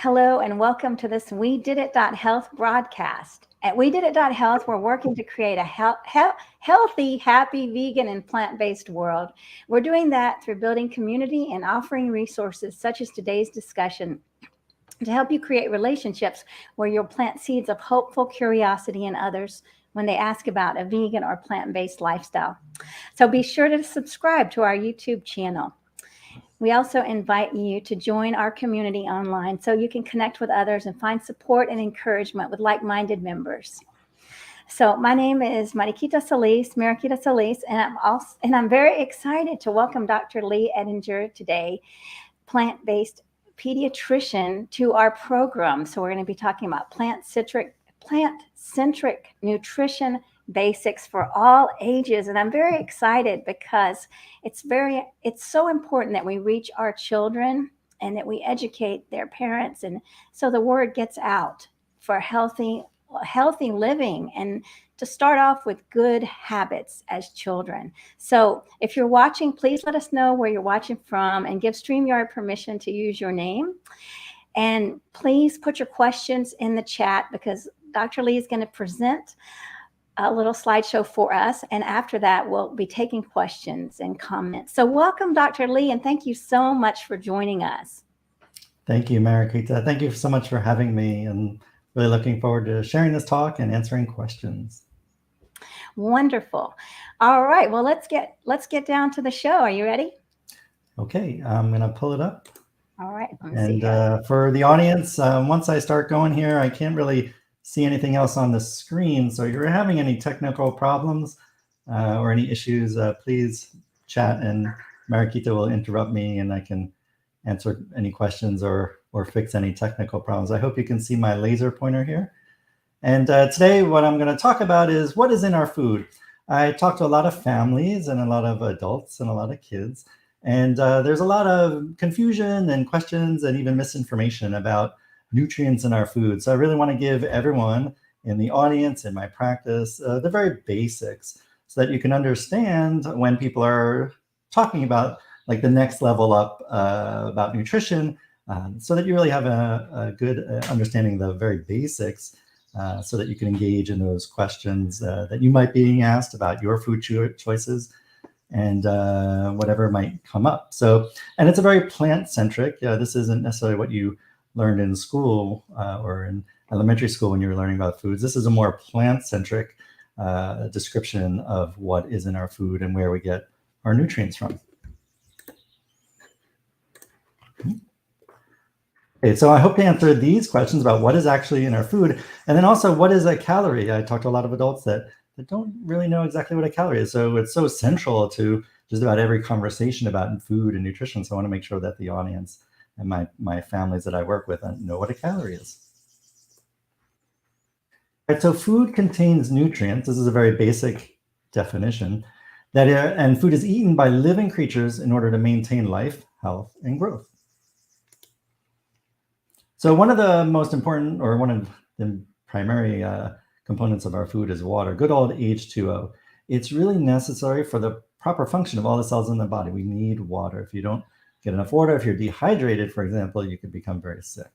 Hello and welcome to this We Did It Health broadcast. At We Did It Health, we're working to create a healthy, happy, vegan, and plant-based world. We're doing that through building community and offering resources such as today's discussion to help you create relationships where you'll plant seeds of hopeful curiosity in others when they ask about a vegan or plant-based lifestyle. So be sure to subscribe to our YouTube channel. We also invite you to join our community online so you can connect with others and find support and encouragement with like-minded members. So my name is Mariquita Solis, and I'm very excited to welcome Dr. Leigh Ettinger today, plant-based pediatrician, to our program. So we're going to be talking about plant-centric nutrition basics for all ages. And I'm very excited because it's so important that we reach our children and that we educate their parents. And so the word gets out for healthy living and to start off with good habits as children. So if you're watching, please let us know where you're watching from and give StreamYard permission to use your name. And please put your questions in the chat because Dr. Leigh is going to present a little slideshow for us. And after that, we'll be taking questions and comments. So welcome, Dr. Leigh, and thank you so much for joining us. Thank you, Mariquita. Thank you so much for having me, and really looking forward to sharing this talk and answering questions. Wonderful. All right, well, let's get down to the show. Are you ready? Okay, I'm gonna pull it up. All right. And for the audience, once I start going here, I can't really see anything else on the screen. So if you're having any technical problems or any issues, please chat and Mariquita will interrupt me and I can answer any questions or fix any technical problems. I hope you can see my laser pointer here. And today what I'm going to talk about is what is in our food. I talk to a lot of families and a lot of adults and a lot of kids. And there's a lot of confusion and questions and even misinformation about nutrients in our food. So I really want to give everyone in the audience, in my practice, the very basics so that you can understand when people are talking about like the next level up about nutrition, so that you really have a good understanding of the very basics so that you can engage in those questions that you might be being asked about your food choices and whatever might come up. So, and it's a very plant-centric. This isn't necessarily what you learned in school or in elementary school when you were learning about foods. This is a more plant-centric description of what is in our food and where we get our nutrients from. Okay, so I hope to answer these questions about what is actually in our food, and then also what is a calorie. I talk to a lot of adults that don't really know exactly what a calorie is. So it's so central to just about every conversation about food and nutrition. So I want to make sure that the audience and my families that I work with know what a calorie is. All right, so food contains nutrients. This is a very basic definition. And food is eaten by living creatures in order to maintain life, health, and growth. So one of the most important, or one of the primary components of our food is water, good old H2O. It's really necessary for the proper function of all the cells in the body. We need water. If you don't get enough water, if you're dehydrated, for example, you could become very sick.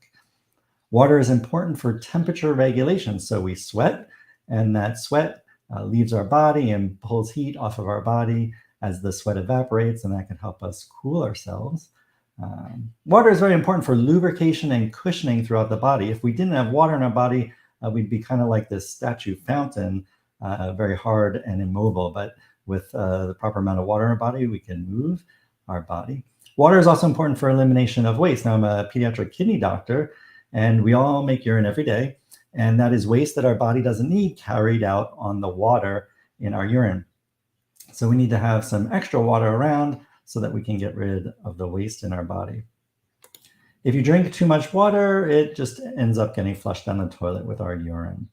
Water is important for temperature regulation. So we sweat, and that sweat leaves our body and pulls heat off of our body as the sweat evaporates, and that can help us cool ourselves. Water is very important for lubrication and cushioning throughout the body. If we didn't have water in our body, we'd be kind of like this statue fountain, very hard and immobile. But with the proper amount of water in our body, we can move our body. Water is also important for elimination of waste. Now, I'm a pediatric kidney doctor, and we all make urine every day. And that is waste that our body doesn't need carried out on the water in our urine. So we need to have some extra water around so that we can get rid of the waste in our body. If you drink too much water, it just ends up getting flushed down the toilet with our urine.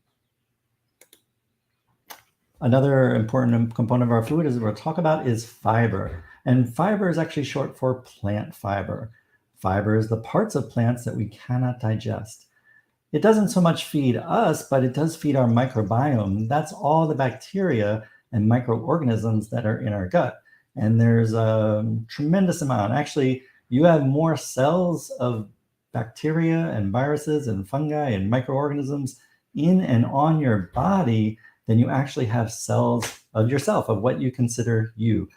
Another important component of our food is we'll talk about is fiber. And fiber is actually short for plant fiber. Fiber is the parts of plants that we cannot digest. It doesn't so much feed us, but it does feed our microbiome. That's all the bacteria and microorganisms that are in our gut. And there's a tremendous amount. Actually, you have more cells of bacteria and viruses and fungi and microorganisms in and on your body, then you actually have cells of yourself, of what you consider you.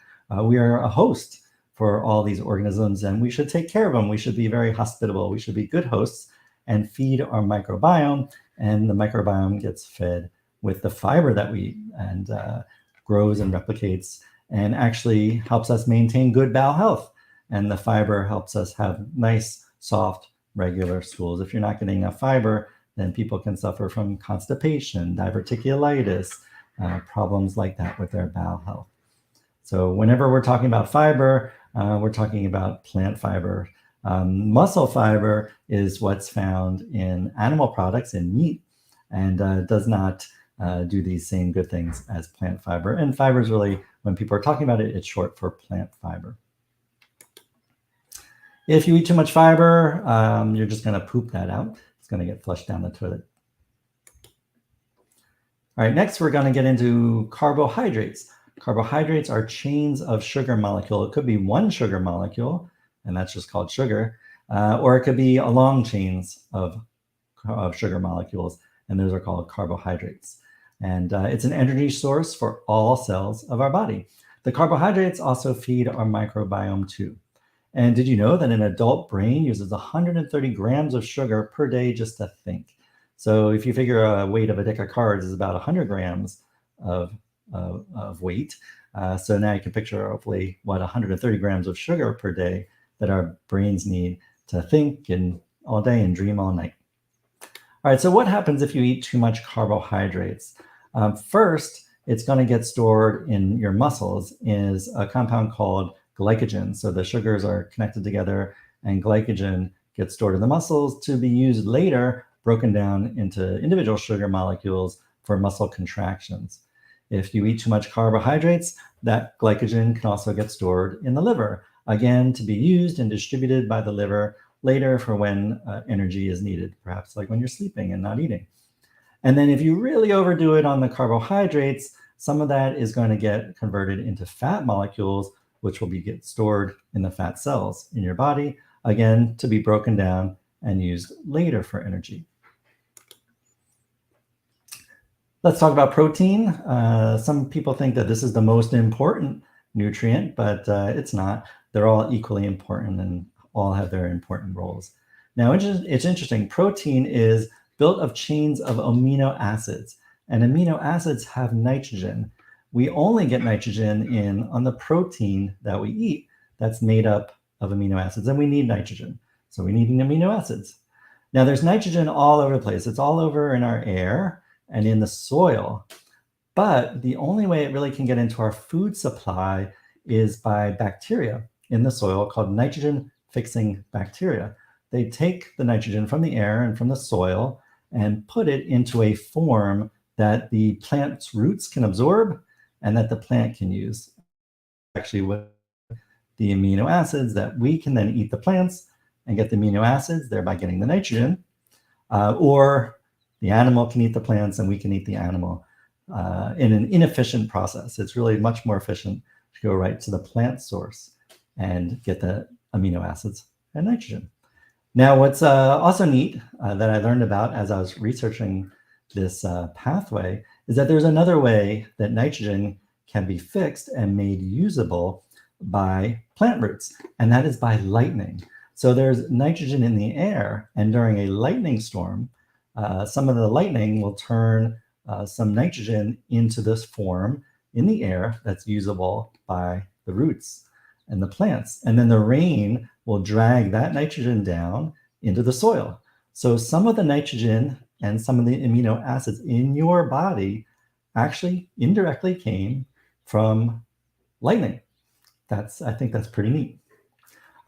We are a host for all these organisms, and we should take care of them. We should be very hospitable. We should be good hosts and feed our microbiome, and the microbiome gets fed with the fiber that we eat and grows and replicates and actually helps us maintain good bowel health. And the fiber helps us have nice, soft, regular stools. If you're not getting enough fiber, then people can suffer from constipation, diverticulitis, problems like that with their bowel health. So whenever we're talking about fiber, we're talking about plant fiber. Muscle fiber is what's found in animal products, in meat, and does not do these same good things as plant fiber. And fiber is really, when people are talking about it, it's short for plant fiber. If you eat too much fiber, you're just going to poop that out. It's going to get flushed down the toilet. All right, next we're going to get into carbohydrates. Carbohydrates are chains of sugar molecule. It could be one sugar molecule, and that's just called sugar, or it could be a long chains of sugar molecules, and those are called carbohydrates. And it's an energy source for all cells of our body. The carbohydrates also feed our microbiome too. And did you know that an adult brain uses 130 grams of sugar per day just to think? So if you figure a weight of a deck of cards is about 100 grams of weight, so now you can picture hopefully what 130 grams of sugar per day that our brains need to think and all day and dream all night. All right, so what happens if you eat too much carbohydrates? First, it's going to get stored in your muscles is a compound called glycogen. So the sugars are connected together, and glycogen gets stored in the muscles to be used later, broken down into individual sugar molecules for muscle contractions. If you eat too much carbohydrates, that glycogen can also get stored in the liver, again, to be used and distributed by the liver later for when energy is needed, perhaps like when you're sleeping and not eating. And then if you really overdo it on the carbohydrates, some of that is going to get converted into fat molecules, which will get stored in the fat cells in your body, again, to be broken down and used later for energy. Let's talk about protein. Some people think that this is the most important nutrient, but it's not. They're all equally important and all have their important roles. Now, it's interesting. Protein is built of chains of amino acids, and amino acids have nitrogen. We only get nitrogen on the protein that we eat that's made up of amino acids, and we need nitrogen. So we need amino acids. Now, there's nitrogen all over the place. It's all over in our air and in the soil. But the only way it really can get into our food supply is by bacteria in the soil called nitrogen-fixing bacteria. They take the nitrogen from the air and from the soil and put it into a form that the plant's roots can absorb and that the plant can use. Actually, with the amino acids that we can then eat the plants and get the amino acids, thereby getting the nitrogen, or the animal can eat the plants and we can eat the animal in an inefficient process. It's really much more efficient to go right to the plant source and get the amino acids and nitrogen. Now, what's also neat that I learned about as I was researching this pathway is that there's another way that nitrogen can be fixed and made usable by plant roots, and that is by lightning. So there's nitrogen in the air, and during a lightning storm, some of the lightning will turn some nitrogen into this form in the air that's usable by the roots and the plants. And then the rain will drag that nitrogen down into the soil. So some of the nitrogen and some of the amino acids in your body actually indirectly came from lightning. I think that's pretty neat.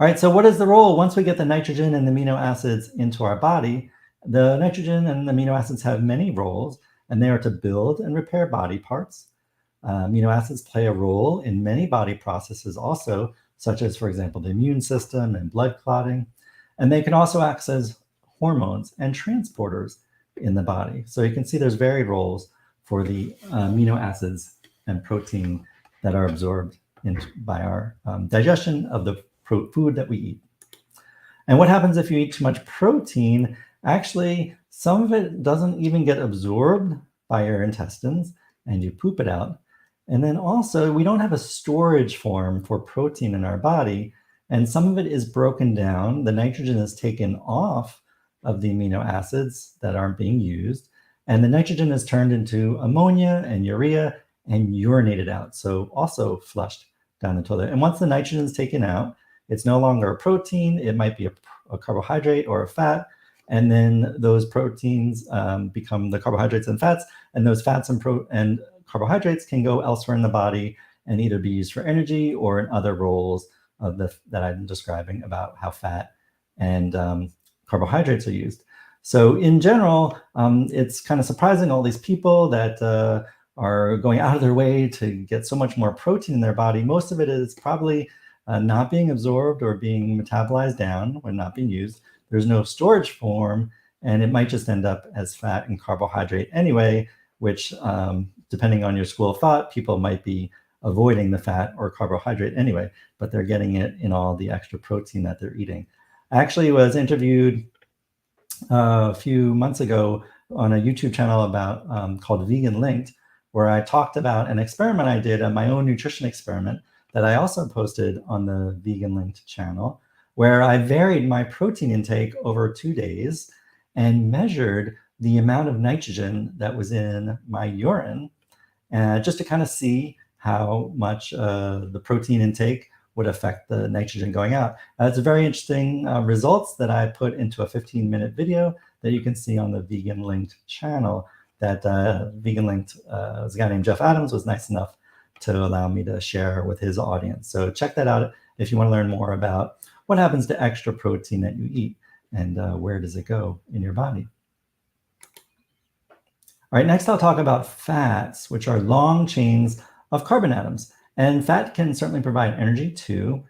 All right, so what is the role? Once we get the nitrogen and the amino acids into our body, the nitrogen and the amino acids have many roles, and they are to build and repair body parts. Amino acids play a role in many body processes also, such as, for example, the immune system and blood clotting. And they can also act as hormones and transporters in the body. So you can see there's varied roles for the amino acids and protein that are absorbed by our digestion of the food that we eat. And what happens if you eat too much protein? Actually, some of it doesn't even get absorbed by your intestines and you poop it out. And then also, we don't have a storage form for protein in our body, and some of it is broken down. The nitrogen is taken off of the amino acids that aren't being used, and the nitrogen is turned into ammonia and urea and urinated out, so also flushed down the toilet. And once the nitrogen is taken out, it's no longer a protein. It might be a carbohydrate or a fat, and then those proteins become the carbohydrates and fats, and those fats and carbohydrates can go elsewhere in the body and either be used for energy or in other roles that I'm describing about how fat and carbohydrates are used. So in general, it's kind of surprising all these people that are going out of their way to get so much more protein in their body. Most of it is probably not being absorbed or being metabolized down when not being used. There's no storage form, and it might just end up as fat and carbohydrate anyway, which depending on your school of thought, people might be avoiding the fat or carbohydrate anyway, but they're getting it in all the extra protein that they're eating. I actually was interviewed a few months ago on a YouTube channel about called Vegan Linked, where I talked about an experiment I did, my own nutrition experiment that I also posted on the Vegan Linked channel, where I varied my protein intake over 2 days and measured the amount of nitrogen that was in my urine, just to kind of see how much the protein intake would affect the nitrogen going out. It's a very interesting results that I put into a 15-minute video that you can see on the Vegan Linked channel. That Vegan Linked, a guy named Jeff Adams was nice enough to allow me to share with his audience. So check that out if you want to learn more about what happens to extra protein that you eat and where does it go in your body. All right, next I'll talk about fats, which are long chains of carbon atoms. And fat can certainly provide energy too.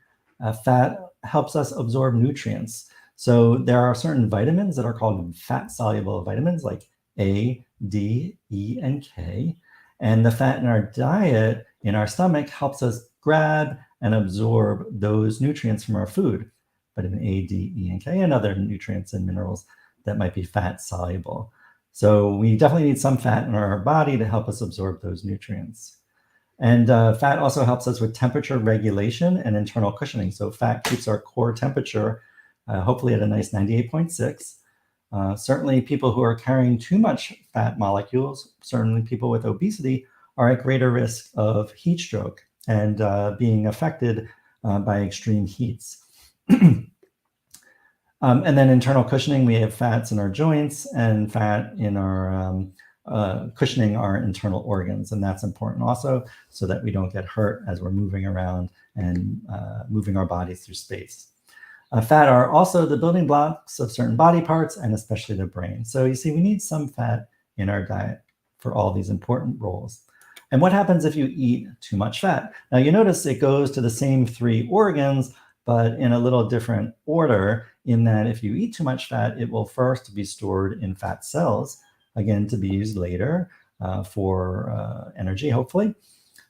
Fat helps us absorb nutrients. So there are certain vitamins that are called fat-soluble vitamins like A, D, E, and K. And the fat in our diet, in our stomach, helps us grab and absorb those nutrients from our food. Vitamin A, D, E, and K, and other nutrients and minerals that might be fat-soluble. So we definitely need some fat in our body to help us absorb those nutrients. And fat also helps us with temperature regulation and internal cushioning. So fat keeps our core temperature hopefully at a nice 98.6. Certainly people who are carrying too much fat molecules, certainly people with obesity, are at greater risk of heat stroke and being affected by extreme heats. And then internal cushioning, we have fats in our joints and fat in our cushioning our internal organs. And that's important also so that we don't get hurt as we're moving around and moving our bodies through space. Fat are also the building blocks of certain body parts and especially the brain. So you see, we need some fat in our diet for all these important roles. And what happens if you eat too much fat? Now you notice it goes to the same 3 organs, but in a little different order, in that if you eat too much fat, it will first be stored in fat cells, again, to be used later for energy, hopefully.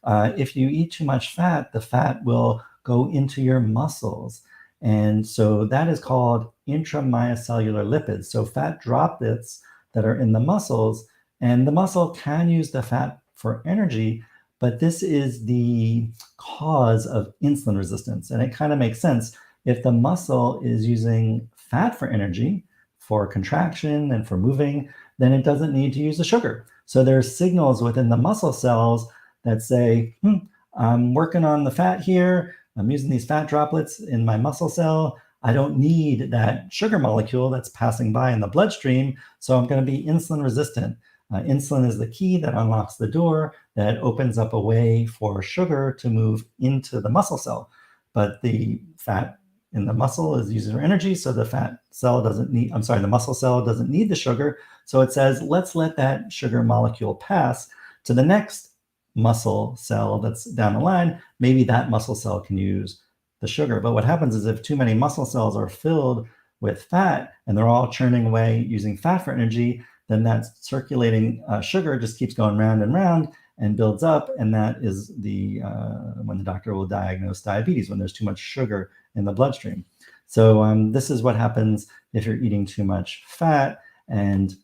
If you eat too much fat, the fat will go into your muscles. And so that is called intramyocellular lipids. So fat droplets that are in the muscles, and the muscle can use the fat for energy, but this is the cause of insulin resistance. And it kind of makes sense. If the muscle is using fat for energy, for contraction and for moving, then it doesn't need to use the sugar. So there's signals within the muscle cells that say, I'm working on the fat here. I'm using these fat droplets in my muscle cell. I don't need that sugar molecule that's passing by in the bloodstream, so I'm going to be insulin resistant. Insulin is the key that unlocks the door that opens up a way for sugar to move into the muscle cell. But the fat in the muscle is used for energy, so the the muscle cell doesn't need the sugar. So it says, let's let that sugar molecule pass to the next muscle cell that's down the line. Maybe that muscle cell can use the sugar. But what happens is if too many muscle cells are filled with fat and they're all churning away using fat for energy, then that circulating sugar just keeps going round and round and builds up. And that is when the doctor will diagnose diabetes, when there's too much sugar in the bloodstream. So this is what happens if you're eating too much fat, and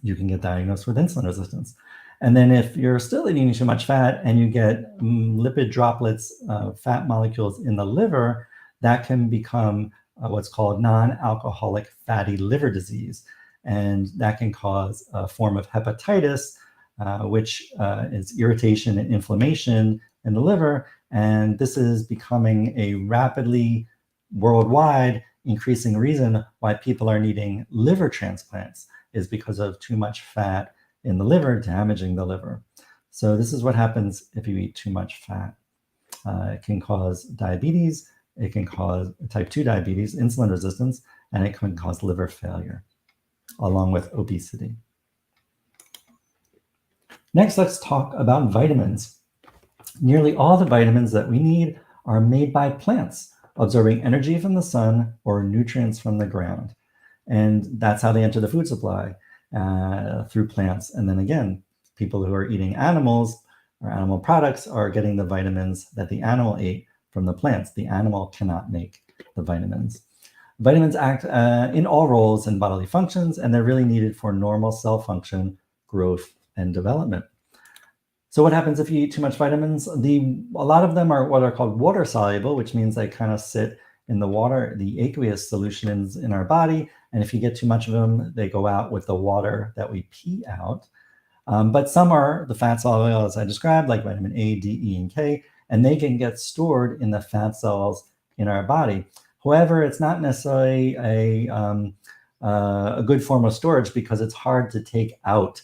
you can get diagnosed with insulin resistance. And then if you're still eating too much fat and you get lipid droplets, fat molecules in the liver, that can become what's called non-alcoholic fatty liver disease. And that can cause a form of hepatitis, which is irritation and inflammation in the liver. And this is becoming a rapidly worldwide increasing reason why people are needing liver transplants, is because of too much fat in the liver, damaging the liver. So this is what happens if you eat too much fat. It can cause diabetes, it can cause type 2 diabetes, insulin resistance, and it can cause liver failure, along with obesity. Next, let's talk about vitamins. Nearly all the vitamins that we need are made by plants, absorbing energy from the sun or nutrients from the ground. And that's how they enter the food supply, through plants. And then again, people who are eating animals or animal products are getting the vitamins that the animal ate from the plants. The animal cannot make the vitamins. Vitamins act in all roles and bodily functions, and they're really needed for normal cell function, growth, and development. So what happens if you eat too much vitamins? A lot of them are what are called water soluble, which means they kind of sit in the water, the aqueous solutions in our body. And if you get too much of them, they go out with the water that we pee out. But some are the fat soluble, as I described, like vitamin A, D, E, and K, and they can get stored in the fat cells in our body. However, it's not necessarily a good form of storage, because it's hard to take out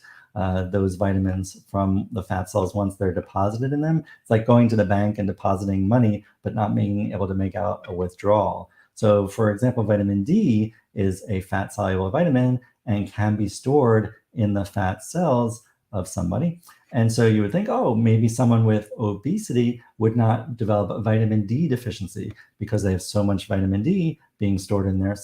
those vitamins from the fat cells once they're deposited in them. It's like going to the bank and depositing money, but not being able to make out a withdrawal. So for example, vitamin D is a fat soluble vitamin and can be stored in the fat cells of somebody. And so you would think, oh, maybe someone with obesity would not develop a vitamin D deficiency because they have so much vitamin D being stored in their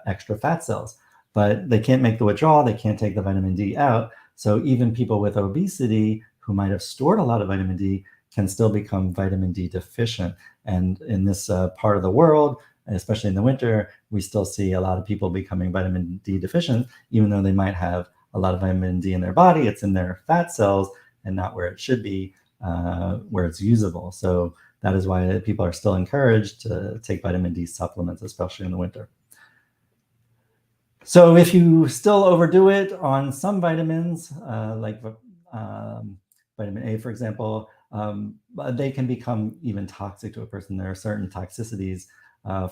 extra fat cells. But they can't make the withdrawal, they can't take the vitamin D out. So even people with obesity who might have stored a lot of vitamin D can still become vitamin D deficient. And in this part of the world, especially in the winter, we still see a lot of people becoming vitamin D deficient, even though they might have a lot of vitamin D in their body. It's in their fat cells and not where it should be, where it's usable. So that is why people are still encouraged to take vitamin D supplements, especially in the winter. So if you still overdo it on some vitamins, like vitamin A, for example, they can become even toxic to a person. There are certain toxicities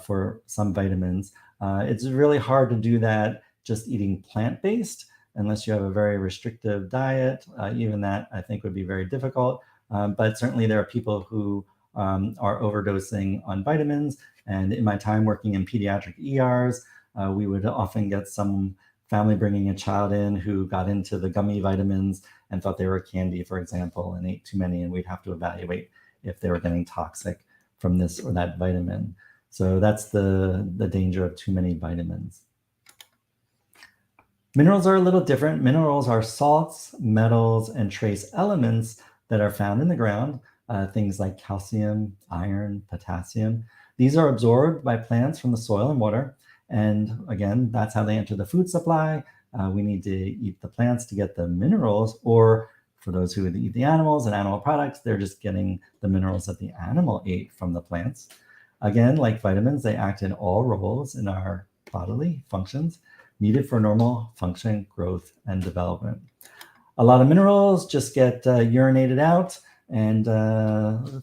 for some vitamins. It's really hard to do that just eating plant-based, unless you have a very restrictive diet. Even that, I think, would be very difficult. But certainly there are people who are overdosing on vitamins. And in my time working in pediatric ERs, we would often get some family bringing a child in who got into the gummy vitamins and thought they were candy, for example, and ate too many, and we'd have to evaluate if they were getting toxic from this or that vitamin. So that's the danger of too many vitamins. Minerals are a little different. Minerals are salts, metals, and trace elements that are found in the ground, things like calcium, iron, potassium. These are absorbed by plants from the soil and water. And again, that's how they enter the food supply. We need to eat the plants to get the minerals, or for those who eat the animals and animal products, they're just getting the minerals that the animal ate from the plants. Again, like vitamins, they act in all roles in our bodily functions needed for normal function, growth, and development. A lot of minerals just get urinated out and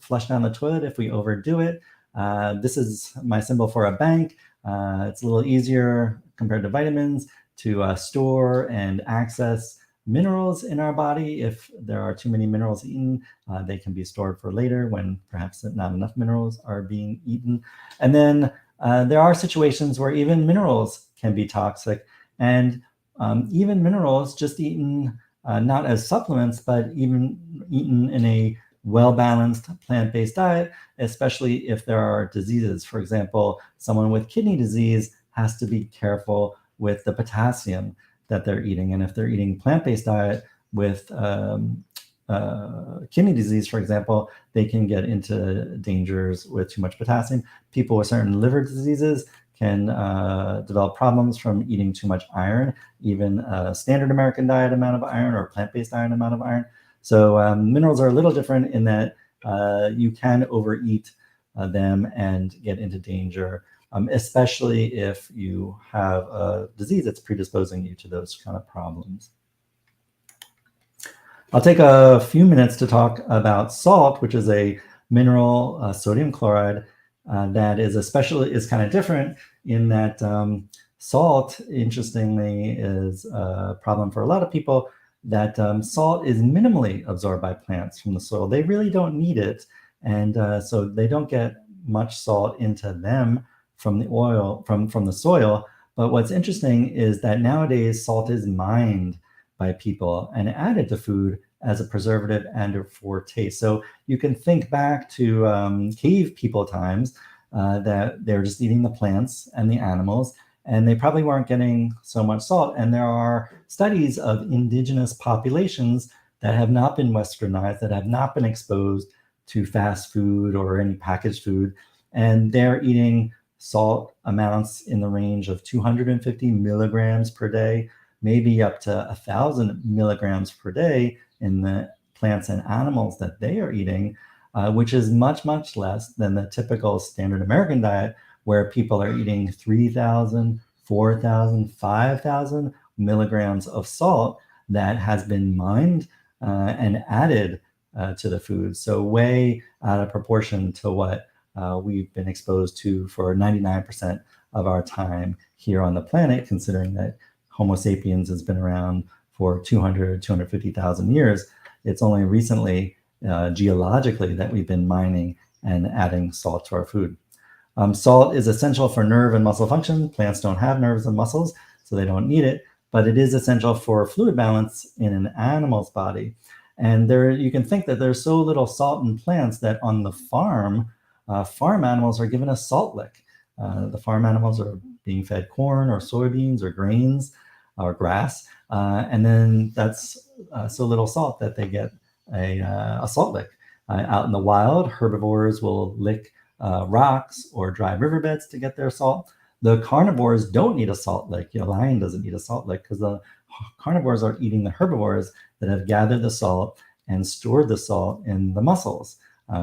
flushed down the toilet if we overdo it. This is my symbol for a bank. It's a little easier compared to vitamins to store and access minerals in our body. If there are too many minerals eaten, they can be stored for later when perhaps not enough minerals are being eaten. And then there are situations where even minerals can be toxic, and even minerals just eaten not as supplements, but even eaten in a well-balanced plant-based diet, especially if there are diseases. For example, someone with kidney disease has to be careful with the potassium that they're eating. And if they're eating plant-based diet with kidney disease, for example, they can get into dangers with too much potassium. People with certain liver diseases can develop problems from eating too much iron, even a standard American diet amount of iron or plant-based diet amount of iron. So minerals are a little different in that you can overeat them and get into danger, especially if you have a disease that's predisposing you to those kind of problems. I'll take a few minutes to talk about salt, which is a mineral, sodium chloride, that is kind of different in that salt, interestingly, is a problem for a lot of people, that salt is minimally absorbed by plants from the soil. They really don't need it, and so they don't get much salt into them from the soil. But what's interesting is that nowadays salt is mined by people and added to food as a preservative and for taste. So you can think back to cave people times that they're just eating the plants and the animals, and they probably weren't getting so much salt. And there are studies of indigenous populations that have not been westernized, that have not been exposed to fast food or any packaged food, and they're eating salt amounts in the range of 250 milligrams per day, maybe up to 1,000 milligrams per day in the plants and animals that they are eating, which is much, much less than the typical standard American diet, where people are eating 3,000, 4,000, 5,000 milligrams of salt that has been mined and added to the food. So way out of proportion to what we've been exposed to for 99% of our time here on the planet, considering that Homo sapiens has been around for 200, 250,000 years. It's only recently, geologically, that we've been mining and adding salt to our food. Salt is essential for nerve and muscle function. Plants don't have nerves and muscles, so they don't need it, but it is essential for fluid balance in an animal's body. And you can think that there's so little salt in plants that on the farm animals are given a salt lick. The farm animals are being fed corn or soybeans or grains or grass, and then that's so little salt that they get a salt lick. Out in the wild, herbivores will lick rocks or dry riverbeds to get their salt. The carnivores don't need a salt lick. A lion doesn't need a salt lick because the carnivores are eating the herbivores that have gathered the salt and stored the salt in the muscles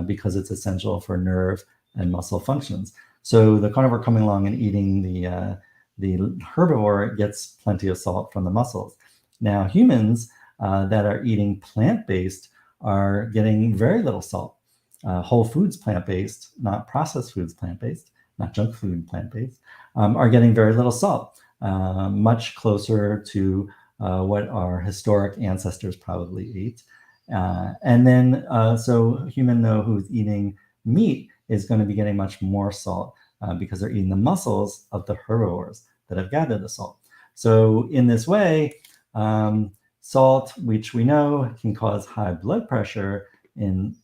because it's essential for nerve and muscle functions. So the carnivore coming along and eating the herbivore gets plenty of salt from the muscles. Now humans that are eating plant-based are getting very little salt. Whole foods plant-based, not processed foods plant-based, not junk food plant-based, are getting very little salt, much closer to what our historic ancestors probably ate. And then, so human, though, who's eating meat is going to be getting much more salt because they're eating the muscles of the herbivores that have gathered the salt. So in this way, salt, which we know can cause high blood pressure in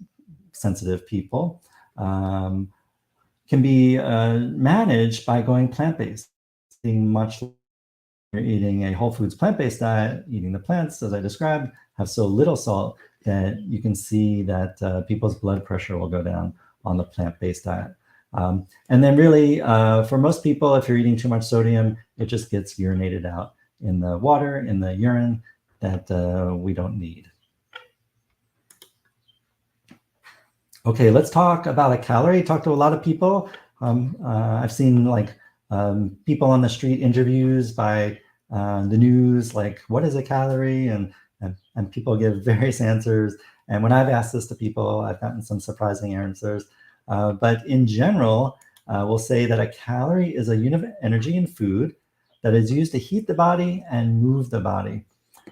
sensitive people, can be managed by going plant-based, being much. You're eating a whole foods plant-based diet, eating the plants, as I described, have so little salt that you can see that people's blood pressure will go down on the plant-based diet. And then really, for most people, if you're eating too much sodium, it just gets urinated out in the water, in the urine that we don't need. Okay, let's talk about a calorie. Talk to a lot of people. I've seen people on the street interviews by the news, like, what is a calorie? And people give various answers. And when I've asked this to people, I've gotten some surprising answers. But in general, we'll say that a calorie is a unit of energy in food that is used to heat the body and move the body.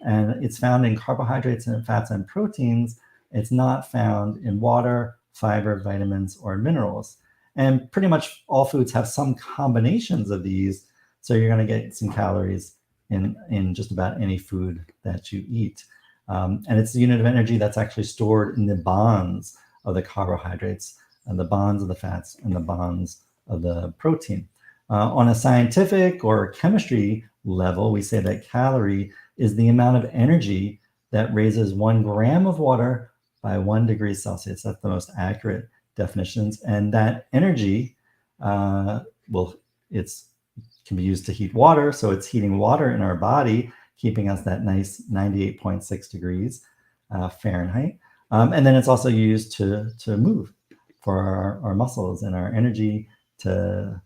And it's found in carbohydrates and fats and proteins. It's not found in water, fiber, vitamins, or minerals. And pretty much all foods have some combinations of these. So you're going to get some calories in just about any food that you eat. And it's the unit of energy that's actually stored in the bonds of the carbohydrates and the bonds of the fats and the bonds of the protein. On a scientific or chemistry level, we say that calorie is the amount of energy that raises 1 gram of water by 1 degree Celsius. That's the most accurate definitions. And that energy, can be used to heat water. So it's heating water in our body, keeping us that nice 98.6 degrees Fahrenheit. And then it's also used to move for our muscles and our energy to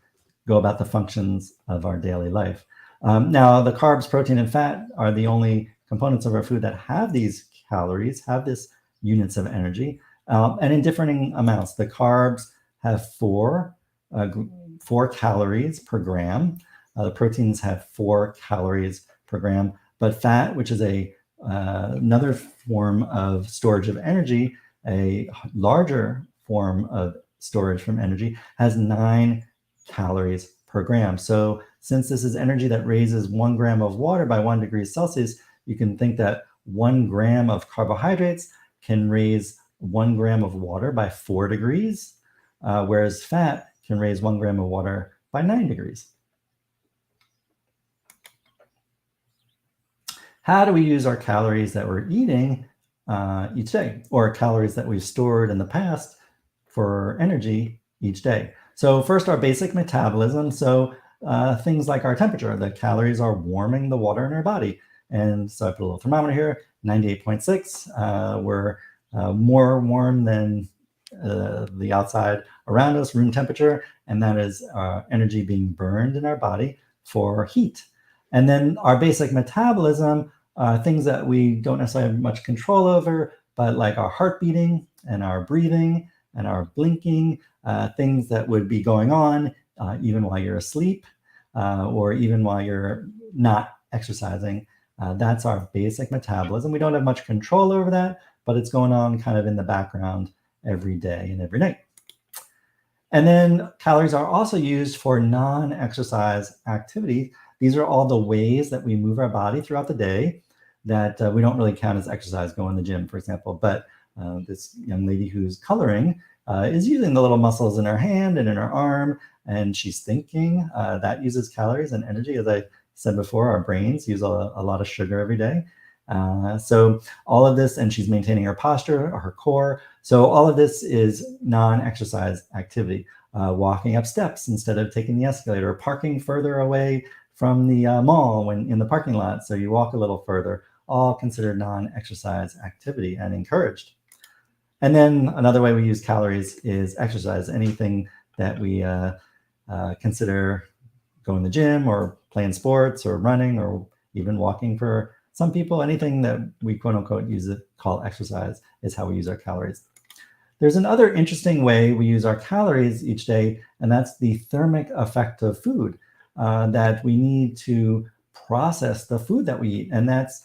go about the functions of our daily life. Now, the carbs, protein, and fat are the only components of our food that have these calories, have this units of energy, and in differing amounts. The carbs have 4 calories per gram. The proteins have 4 calories per gram, but fat, which is another form of storage of energy, a larger form of storage from energy, has 9 calories per gram. So since this is energy that raises 1 gram of water by 1 degree Celsius, you can think that 1 gram of carbohydrates can raise 1 gram of water by 4 degrees, whereas fat can raise 1 gram of water by 9 degrees. How do we use our calories that we're eating each day, or calories that we've stored in the past for energy each day? So first, our basic metabolism. So things like our temperature, the calories are warming the water in our body. And so I put a little thermometer here, 98.6. We're more warm than the outside around us, room temperature, and that is energy being burned in our body for heat. And then our basic metabolism, things that we don't necessarily have much control over, but like our heart beating and our breathing and our blinking, things that would be going on even while you're asleep or even while you're not exercising. That's our basic metabolism. We don't have much control over that, but it's going on kind of in the background every day and every night. And then calories are also used for non-exercise activity. These are all the ways that we move our body throughout the day that we don't really count as exercise, going to the gym, for example. But this young lady who's coloring is using the little muscles in her hand and in her arm, and she's thinking. That uses calories and energy. As I said before, our brains use a lot of sugar every day. So all of this, and she's maintaining her posture or her core. So all of this is non-exercise activity. Walking up steps instead of taking the escalator, parking further away from the mall when in the parking lot, so you walk a little further, all considered non-exercise activity and encouraged. And then another way we use calories is exercise. Anything that we consider going to the gym or playing sports or running or even walking for some people, anything that we quote unquote call exercise is how we use our calories. There's another interesting way we use our calories each day, and that's the thermic effect of food, that we need to process the food that we eat. And that's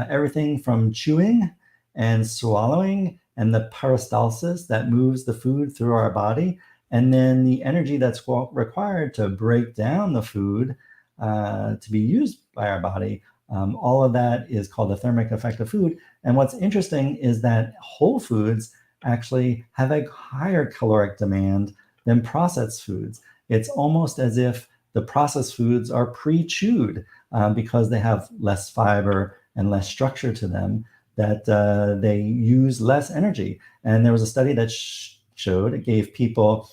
everything from chewing and swallowing and the peristalsis that moves the food through our body, and then the energy that's required to break down the food to be used by our body. All of that is called the thermic effect of food. And what's interesting is that whole foods actually have a higher caloric demand than processed foods. It's almost as if the processed foods are pre-chewed because they have less fiber and less structure to them, that they use less energy. And there was a study that showed it gave people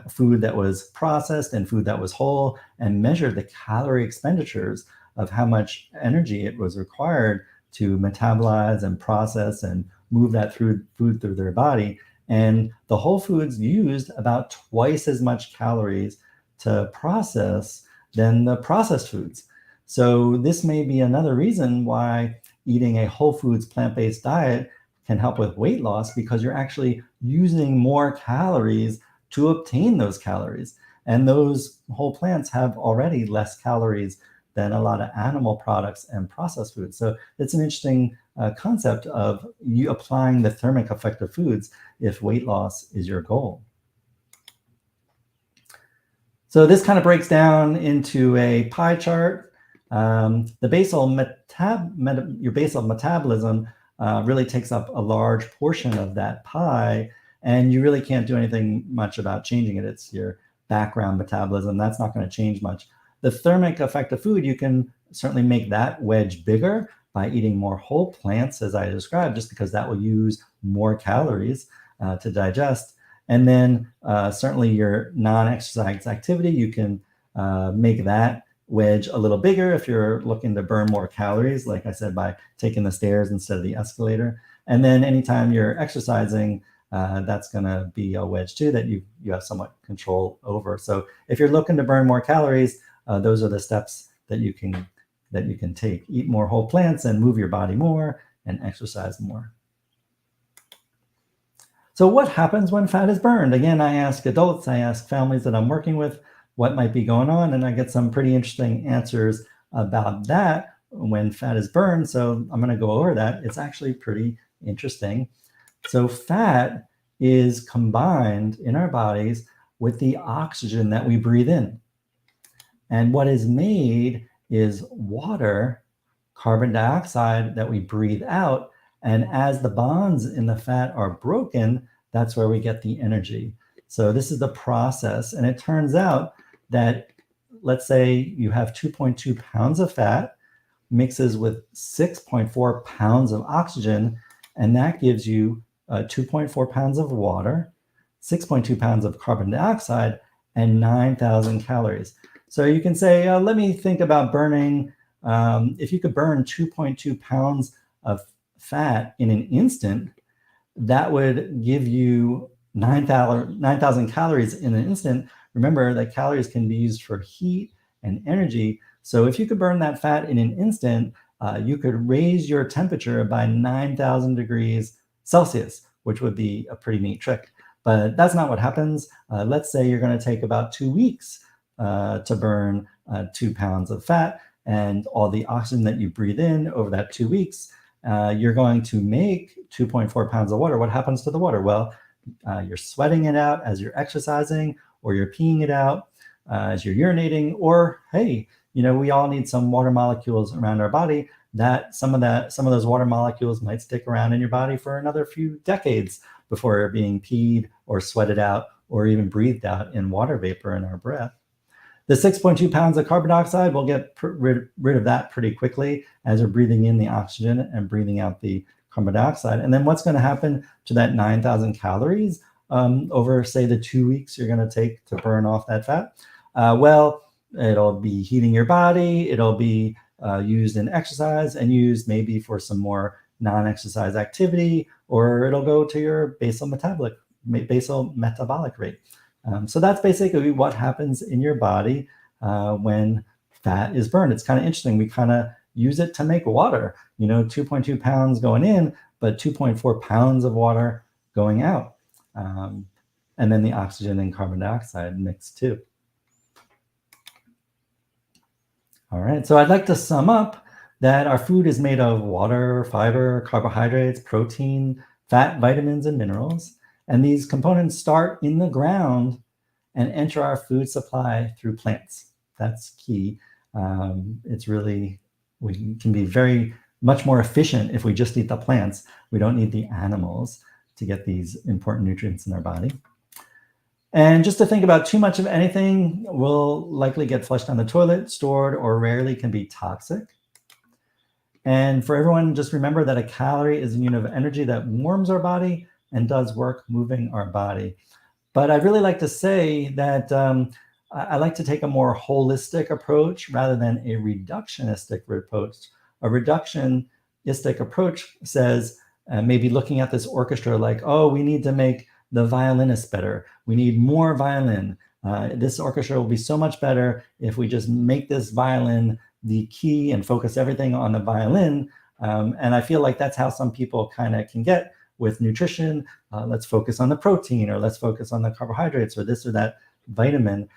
food that was processed and food that was whole, and measured the calorie expenditures of how much energy it was required to metabolize and process and move that food through their body. And the whole foods used about twice as much calories to process than the processed foods. So this may be another reason why eating a whole foods plant-based diet can help with weight loss, because you're actually using more calories to obtain those calories. And those whole plants have already less calories than a lot of animal products and processed foods. So it's an interesting concept of you applying the thermic effect of foods if weight loss is your goal. So this kind of breaks down into a pie chart. Your basal metabolism really takes up a large portion of that pie, and you really can't do anything much about changing it. It's your background metabolism. That's not going to change much. The thermic effect of food, you can certainly make that wedge bigger by eating more whole plants, as I described, just because that will use more calories to digest. And then certainly your non-exercise activity, you can make that wedge a little bigger if you're looking to burn more calories, like I said, by taking the stairs instead of the escalator. And then anytime you're exercising, that's going to be a wedge too that you have somewhat control over. So if you're looking to burn more calories, those are the steps that you can take. Eat more whole plants and move your body more and exercise more. So what happens when fat is burned? Again, I ask adults, I ask families that I'm working with what might be going on, and I get some pretty interesting answers about that when fat is burned. So I'm going to go over that. It's actually pretty interesting. So fat is combined in our bodies with the oxygen that we breathe in. And what is made is water, carbon dioxide that we breathe out. And as the bonds in the fat are broken, that's where we get the energy. So this is the process. And it turns out that, let's say you have 2.2 pounds of fat mixes with 6.4 pounds of oxygen, and that gives you 2.4 pounds of water, 6.2 pounds of carbon dioxide, and 9,000 calories. So you can say, let me think about burning, if you could burn 2.2 pounds of fat in an instant, that would give you 9,000 calories in an instant. Remember that calories can be used for heat and energy. So if you could burn that fat in an instant, you could raise your temperature by 9,000 degrees Celsius, which would be a pretty neat trick. But that's not what happens. Let's say you're going to take about 2 weeks to burn 2 pounds of fat, and all the oxygen that you breathe in over that 2 weeks, you're going to make 2.4 pounds of water. What happens to the water? Well, you're sweating it out as you're exercising, or you're peeing it out as you're urinating, or hey, we all need some water molecules around our body. That some of those water molecules might stick around in your body for another few decades before being peed or sweated out or even breathed out in water vapor in our breath. The 6.2 pounds of carbon dioxide, we'll get rid of that pretty quickly as we're breathing in the oxygen and breathing out the carbon dioxide. And then what's going to happen to that 9,000 calories over, say, the 2 weeks you're going to take to burn off that fat? Well, it'll be heating your body. It'll be used in exercise and used maybe for some more non-exercise activity, or it'll go to your basal metabolic rate. So that's basically what happens in your body when fat is burned. It's kind of interesting. We kind of use it to make water, 2.2 pounds going in, but 2.4 pounds of water going out. And then the oxygen and carbon dioxide mixed too. All right, so I'd like to sum up that our food is made of water, fiber, carbohydrates, protein, fat, vitamins, and minerals. And these components start in the ground and enter our food supply through plants. That's key. We can be much more efficient if we just eat the plants. We don't need the animals to get these important nutrients in our body. And just to think about too much of anything will likely get flushed down the toilet, stored, or rarely can be toxic. And for everyone, just remember that a calorie is a unit of energy that warms our body and does work moving our body. But I'd really like to say that I like to take a more holistic approach rather than a reductionistic approach. A reductionistic approach says maybe looking at this orchestra like, oh, we need to make the violinist better. We need more violin. This orchestra will be so much better if we just make this violin the key and focus everything on the violin. And I feel like that's how some people kind of can get with nutrition. Let's focus on the protein, or let's focus on the carbohydrates, or this or that vitamin.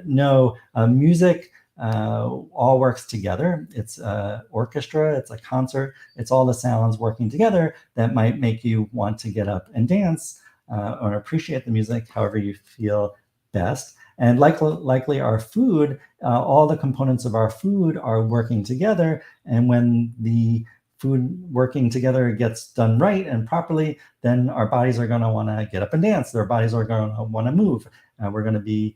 No, music all works together. It's an orchestra, it's a concert, it's all the sounds working together that might make you want to get up and dance or appreciate the music however you feel best. And likely our food, all the components of our food are working together. And when the food working together gets done right and properly, then our bodies are going to want to get up and dance. Their bodies are going to want to move. We're going to be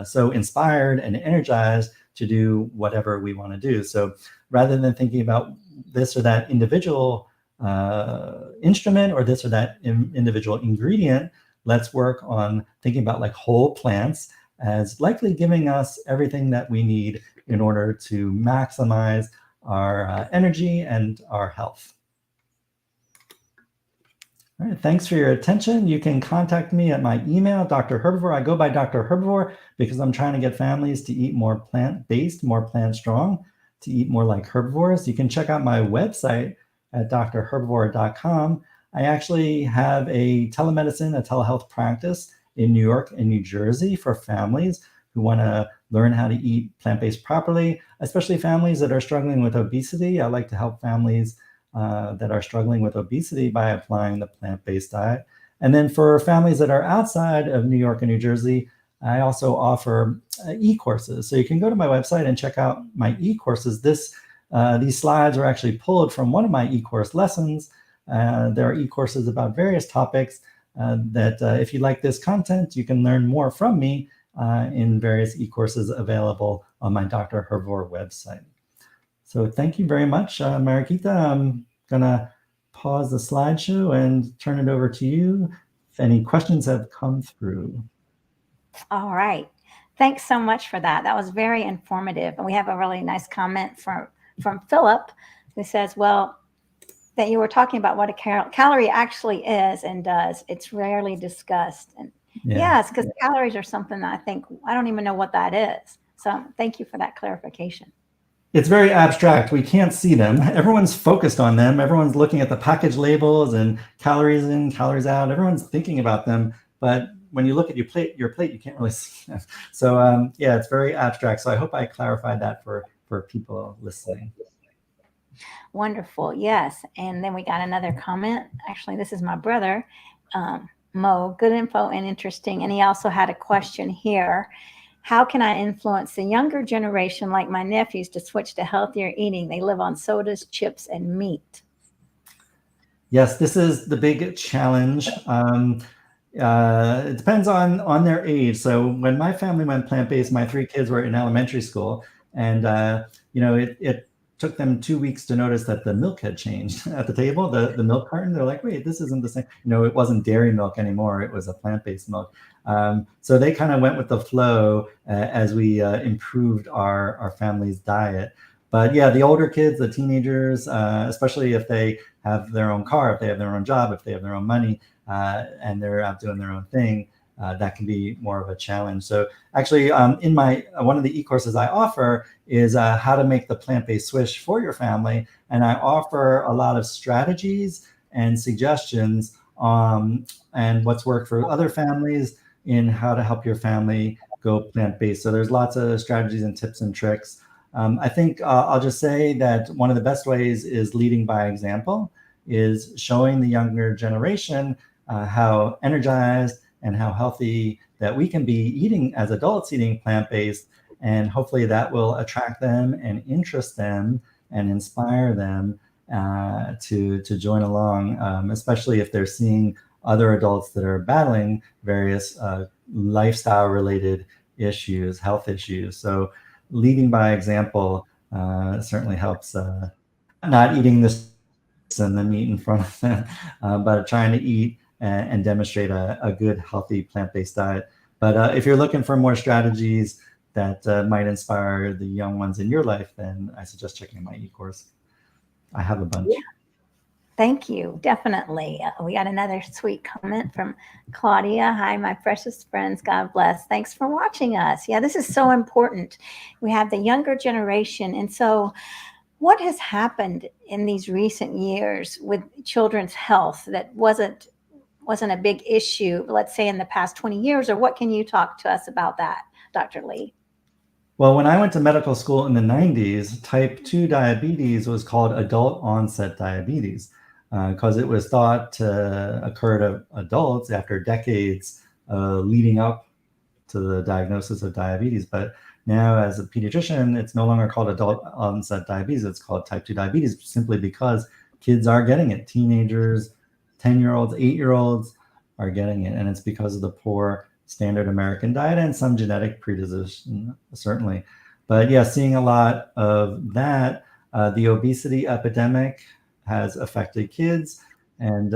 so inspired and energized to do whatever we want to do. So rather than thinking about this or that individual instrument or this or that individual ingredient. Let's work on thinking about like whole plants as likely giving us everything that we need in order to maximize our energy and our health. All right, thanks for your attention. You can contact me at my email, Dr. Herbivore. I go by Dr. Herbivore because I'm trying to get families to eat more plant-based, more plant-strong, to eat more like herbivores. You can check out my website at drherbivore.com. I actually have a telemedicine, a telehealth practice in New York and New Jersey for families who want to learn how to eat plant-based properly, especially families that are struggling with obesity. I like to help families that are struggling with obesity by applying the plant-based diet. And then for families that are outside of New York and New Jersey, I also offer e-courses. So you can go to my website and check out my e-courses. These slides are actually pulled from one of my e-course lessons. There are e-courses about various topics that if you like this content, you can learn more from me in various e-courses available on my Dr. Herbivore website. So thank you very much, Mariquita. I'm gonna pause the slideshow and turn it over to you if any questions have come through. All right. Thanks so much for that. That was very informative. And we have a really nice comment from Philip who says, well, that you were talking about what a calorie actually is and does. It's rarely discussed. And yes, because calories are something that I don't even know what that is. So thank you for that clarification. It's very abstract. We can't see them. Everyone's focused on them. Everyone's looking at the package labels and calories in, calories out. Everyone's thinking about them. But when you look at your plate, you can't really see them. So yeah, it's very abstract. So I hope I clarified that for people listening. Wonderful. Yes. And then we got another comment. Actually, this is my brother, Mo. Good info and interesting. And he also had a question here. How can I influence the younger generation like my nephews to switch to healthier eating? They live on sodas, chips, and meat. Yes, this is the big challenge. It depends on their age. So when my family went plant-based, my 3 kids were in elementary school, and it took them 2 weeks to notice that the milk had changed at the table, the milk carton. They're like, wait, this isn't the same. It wasn't dairy milk anymore. It was a plant-based milk. So they kind of went with the flow as we improved our family's diet. But yeah, the older kids, the teenagers, especially if they have their own car, if they have their own job, if they have their own money, and they're out doing their own thing, that can be more of a challenge. So actually, in one of the e-courses I offer is how to make the plant-based switch for your family. And I offer a lot of strategies and suggestions and what's worked for other families in how to help your family go plant-based. So there's lots of strategies and tips and tricks. I think I'll just say that one of the best ways is leading by example, is showing the younger generation how energized and how healthy that we can be eating as adults, eating plant-based, and hopefully that will attract them and interest them and inspire them to join along, especially if they're seeing other adults that are battling various lifestyle-related issues, health issues. So leading by example certainly helps. Not eating this and the meat in front of them, but trying to eat and demonstrate a good, healthy plant-based diet. But if you're looking for more strategies that might inspire the young ones in your life, then I suggest checking out my e-course. I have a bunch. Yeah. Thank you. Definitely. We got another sweet comment from Claudia. Hi, my precious friends. God bless. Thanks for watching us. Yeah, this is so important. We have the younger generation. And so what has happened in these recent years with children's health that wasn't a big issue, let's say in the past 20 years, or what can you talk to us about that, Dr. Leigh? Well, when I went to medical school in the 90s, type 2 diabetes was called adult onset diabetes because it was thought to occur to adults after decades leading up to the diagnosis of diabetes. But now as a pediatrician, it's no longer called adult onset diabetes. It's called type 2 diabetes simply because kids are getting it. Teenagers, 10-year-olds, 8-year-olds are getting it. And it's because of the poor standard American diet and some genetic predisposition, certainly. But yeah, seeing a lot of that. The obesity epidemic has affected kids, and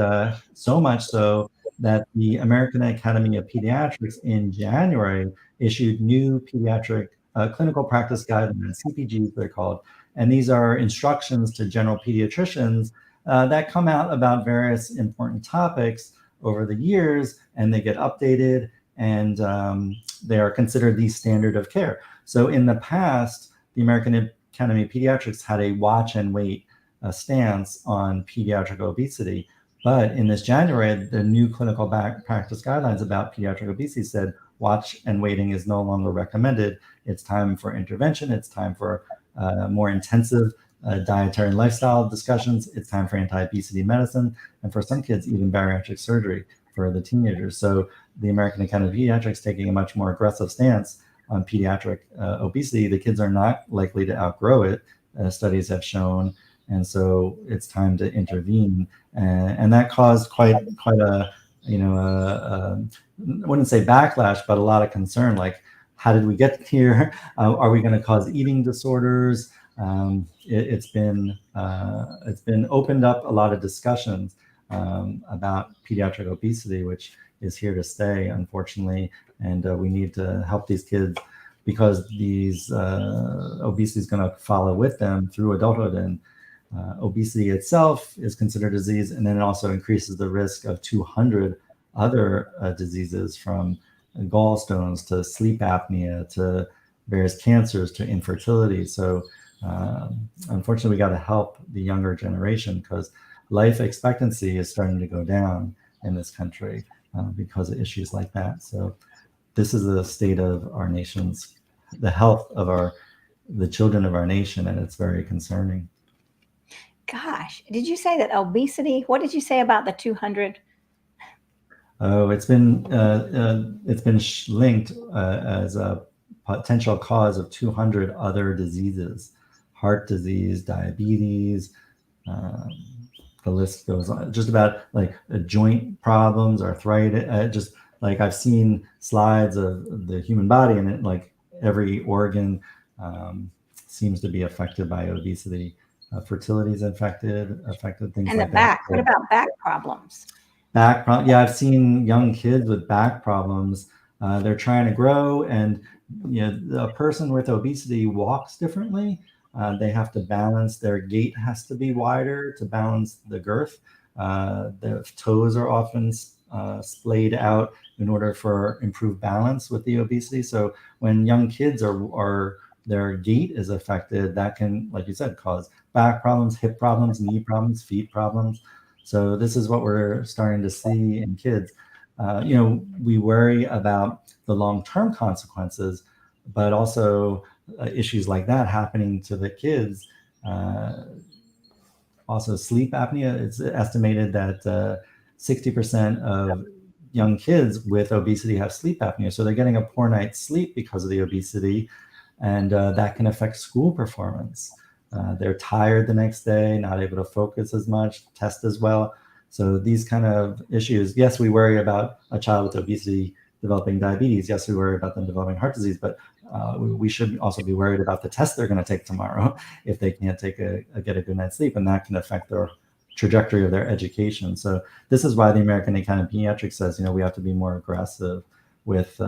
so much so that the American Academy of Pediatrics in January issued new pediatric clinical practice guidelines, CPGs they're called. And these are instructions to general pediatricians that come out about various important topics over the years, and they get updated, and they are considered the standard of care. So in the past, the American Academy of Pediatrics had a watch and wait stance on pediatric obesity. But in this January, the new clinical practice guidelines about pediatric obesity said watch and waiting is no longer recommended. It's time for intervention. It's time for more intensive dietary and lifestyle discussions. It's time for anti-obesity medicine, and for some kids, even bariatric surgery for the teenagers. So the American Academy of Pediatrics taking a much more aggressive stance on pediatric obesity. The kids are not likely to outgrow it, studies have shown, and so it's time to intervene. And that caused quite a, I wouldn't say backlash, but a lot of concern. Like, how did we get here? Are we going to cause eating disorders? It's been opened up a lot of discussions about pediatric obesity, which is here to stay, unfortunately. And we need to help these kids, because these obesity is going to follow with them through adulthood. And obesity itself is considered a disease, and then it also increases the risk of 200 other diseases, from gallstones to sleep apnea to various cancers to infertility. So unfortunately, we got to help the younger generation, because life expectancy is starting to go down in this country because of issues like that. So this is the state of our nation's, the health of the children of our nation, and it's very concerning. Gosh, did you say that obesity? What did you say about the 200? Oh, it's been linked as a potential cause of 200 other diseases, heart disease, diabetes. The list goes on. Just about like joint problems, arthritis. Just like I've seen slides of the human body, and it, like every organ seems to be affected by obesity. Fertility is affected, things And like the back. that. What about back problems? Back problem. Yeah, I've seen young kids with back problems. They're trying to grow, and a person with obesity walks differently. They have to balance. Their gait has to be wider to balance the girth. Their toes are often splayed out in order for improved balance with the obesity. So when young kids are their gait is affected, that can, like you said, cause back problems, hip problems, knee problems, feet problems. So this is what we're starting to see in kids. We worry about the long-term consequences, but also issues like that happening to the kids. Also, sleep apnea. It's estimated that 60% of young kids with obesity have sleep apnea. So they're getting a poor night's sleep because of the obesity, and that can affect school performance. They're tired the next day, not able to focus as much, test as well. So these kind of issues, yes, we worry about a child with obesity developing diabetes. Yes, we worry about them developing heart disease, but we should also be worried about the test they're going to take tomorrow if they can't get a good night's sleep, and that can affect their trajectory of their education. So this is why the American Academy of Pediatrics says, we have to be more aggressive with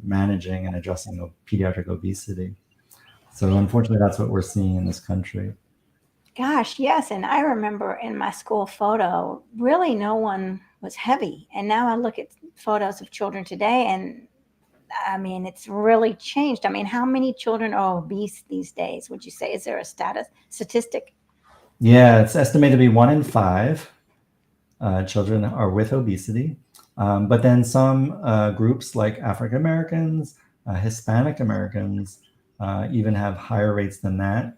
managing and addressing pediatric obesity. So unfortunately, that's what we're seeing in this country. Gosh, yes. And I remember in my school photo, really no one was heavy. And now I look at photos of children today, and I mean, it's really changed. I mean, how many children are obese these days, would you say? Is there a statistic? Yeah, it's estimated to be 1 in 5 children are with obesity. But then some groups like African Americans, Hispanic Americans, even have higher rates than that.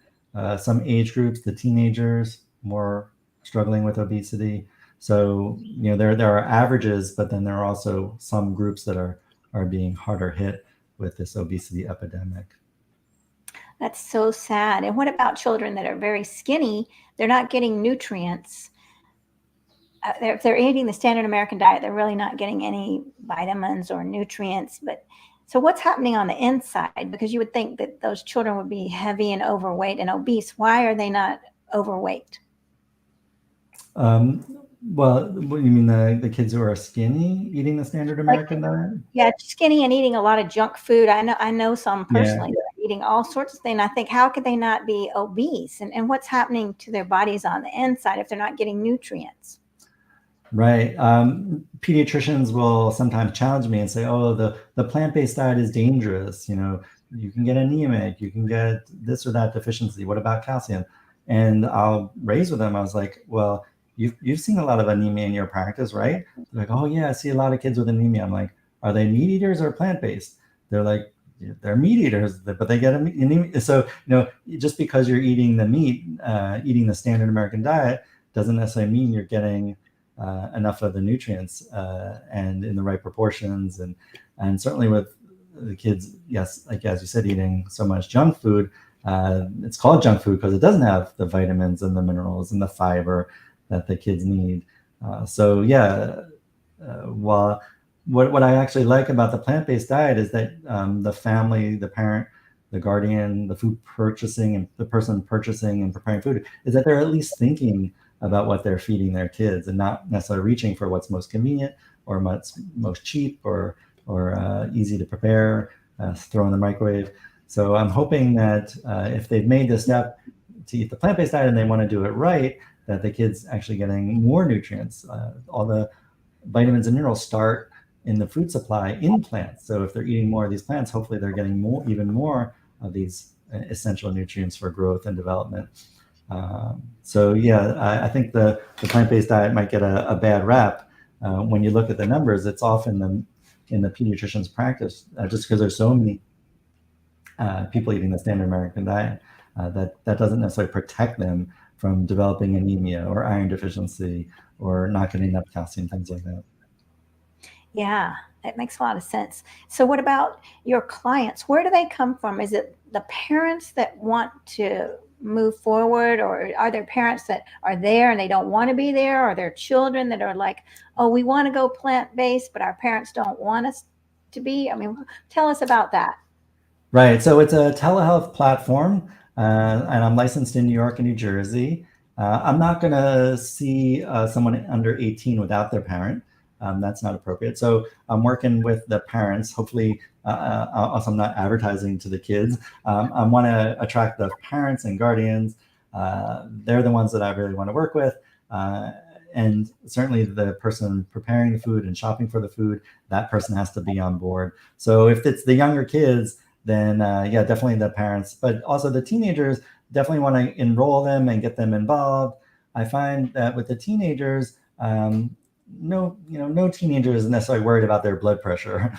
Some age groups, the teenagers, more struggling with obesity. So there are averages, but then there are also some groups that are being harder hit with this obesity epidemic. That's so sad. And what about children that are very skinny? They're not getting nutrients. If they're eating the standard American diet, they're really not getting any vitamins or nutrients. But So what's happening on the inside? Because you would think that those children would be heavy and overweight and obese. Why are they not overweight? Well, what do you mean, the kids who are skinny eating the standard American diet? Yeah, skinny and eating a lot of junk food. I know some personally Yeah. that are eating all sorts of things. I think, how could they not be obese? And what's happening to their bodies on the inside if they're not getting nutrients? Right. Pediatricians will sometimes challenge me and say, "Oh, the plant-based diet is dangerous. You know, you can get anemic, you can get this or that deficiency. What about calcium?" And I'll raise with them. I was like, "Well, you've seen a lot of anemia in your practice, right?" They're like, "Oh yeah, I see a lot of kids with anemia." I'm like, "Are they meat eaters or plant-based?" They're like, "They're meat eaters, but they get anemia." So just because you're eating the meat, eating the standard American diet, doesn't necessarily mean you're getting enough of the nutrients and in the right proportions, and certainly with the kids, yes, like as you said, eating so much junk food. It's called junk food because it doesn't have the vitamins and the minerals and the fiber that the kids need. So yeah, while what I actually like about the plant-based diet is that the family, the parent, the guardian, the food purchasing, and the person purchasing and preparing food, is that they're at least thinking about what they're feeding their kids and not necessarily reaching for what's most convenient or most cheap or easy to prepare, throw in the microwave. So I'm hoping that if they've made the step to eat the plant-based diet and they want to do it right, that the kid's actually getting more nutrients. All the vitamins and minerals start in the food supply in plants. So if they're eating more of these plants, hopefully they're getting even more of these essential nutrients for growth and development. So yeah, I think the plant-based diet might get a bad rap. When you look at the numbers, it's often in the pediatrician's practice, just because there's so many people eating the standard American diet, that doesn't necessarily protect them from developing anemia or iron deficiency or not getting enough calcium, things like that. Yeah, it makes a lot of sense. So what about your clients? Where do they come from? Is it the parents that want to move forward, or are there parents that are there and they don't want to be there? Or are there children that are like, oh, we want to go plant-based, but our parents don't want us to be? I mean, tell us about that. Right. So it's a telehealth platform, and I'm licensed in New York and New Jersey. I'm not going to see someone under 18 without their parent. That's not appropriate. So I'm working with the parents. Hopefully, also I'm not advertising to the kids. I want to attract the parents and guardians. They're the ones that I really want to work with. And certainly the person preparing the food and shopping for the food, that person has to be on board. So if it's the younger kids, then yeah, definitely the parents, but also the teenagers, definitely want to enroll them and get them involved. I find that with the teenagers, no teenager is necessarily worried about their blood pressure.